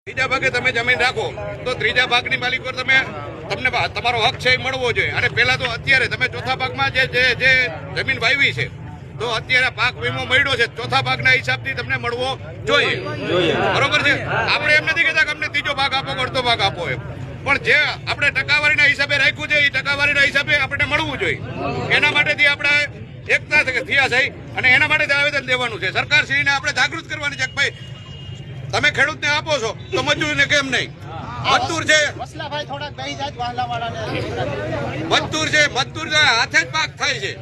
ત્રીજા ભાગે તમે જમીન રાખો તો ત્રીજા ભાગની માલિક પર તમને તમારો હક છે એ મળવો જોઈએ. અને પેલા તો અત્યારે તમે ચોથા ભાગમાં જે જમીન વાવી છે તો અત્યારે પાક વીમો મળ્યો છે, ચોથા ભાગના હિસાબથી તમને મળવો જોઈએ. બરોબર છે. આપણે એમ નથી કહેતા કે અમને ત્રીજો ભાગ આપો, અડધો ભાગ આપો એમ, પણ જે આપણે ટકાવારીના હિસાબે રાખ્યું છે એ ટકાવારીના હિસાબે આપણને મળવું જોઈએ. એના માટેથી આપણે એકતા થયા છે અને એના માટે આવેદન દેવાનું છે. સરકારશ્રીને આપણે જાગૃત કરવાની છે કે ભાઈ તમે ખેડૂતને આપો છો તો મજૂરને કેમ નહીં? મજૂર છે, મજૂર હાથે જ પાક થાય છે.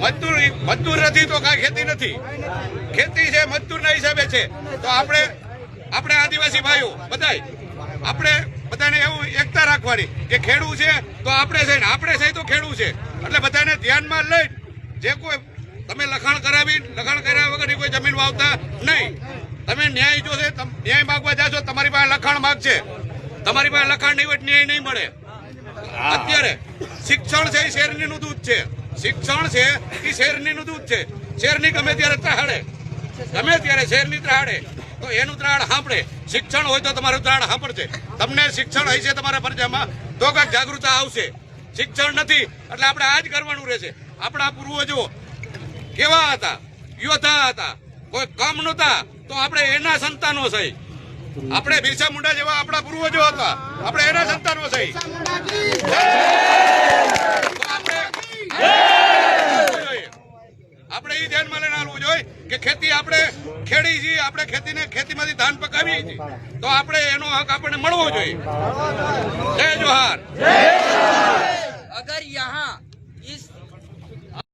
મજૂર નથી તો કાંઈ ખેતી નથી. ખેતી છે મજૂરના હિસાબે છે. તો આપણે આદિવાસી ભાઈઓ બધાય આપણે બધાને એવું એકતા રાખવાની કે ખેડૂત છે તો આપણે છે ને આપણે છે તો ખેડૂત છે. એટલે બધાને ધ્યાનમાં લઈ જે કોઈ તમે લખાણ કરાવ્યા વગર કોઈ જમીન વાવતા નહીં. તમે ન્યાય જો છે, ન્યાય માંગવા જાશો, તમારી પાસે લખાણ માંગશે, તમારી પાસે લખાણ નહીં હોય ન્યાય નહીં મળે. અત્યારે શિક્ષણ છે એ શેરનીનું દૂધ છે. શિક્ષણ છે એ શેરનીનું દૂધ છે. શેરની ગમે ત્યારે ત્રાહડે, ગમે ત્યારે શેરની ત્રાહડે તો એનું ત્રાહડ સાંભળે. શિક્ષણ હોય તો તમારું ત્રાહડ સાંભળશે. તમને શિક્ષણ હશે તમારા ફરજામાં તો કાંઈક જાગૃતતા આવશે. શિક્ષણ નથી એટલે આપણે આ જ કરવાનું રહેશે. આપણા પૂર્વજો કેવા હતા? યોદ્ધા હતા, કોઈ કમ નહોતા. તો આપણે એના સંતાનો થઈ. આપણે બિરસા મુંડા જેવા આપણા પૂર્વજો હતા, આપણે એના સંતાનો થઈ. આપણે એ ધ્યાનમાં લઈને આવવું જોઈએ કે ખેતી આપણે ખેડી છીએ, આપણે ખેતીમાંથી ધાન પકાવીએ છીએ તો આપણે એનો હક આપણને મળવો જોઈએ. જય જોહાર. अगर यहाँ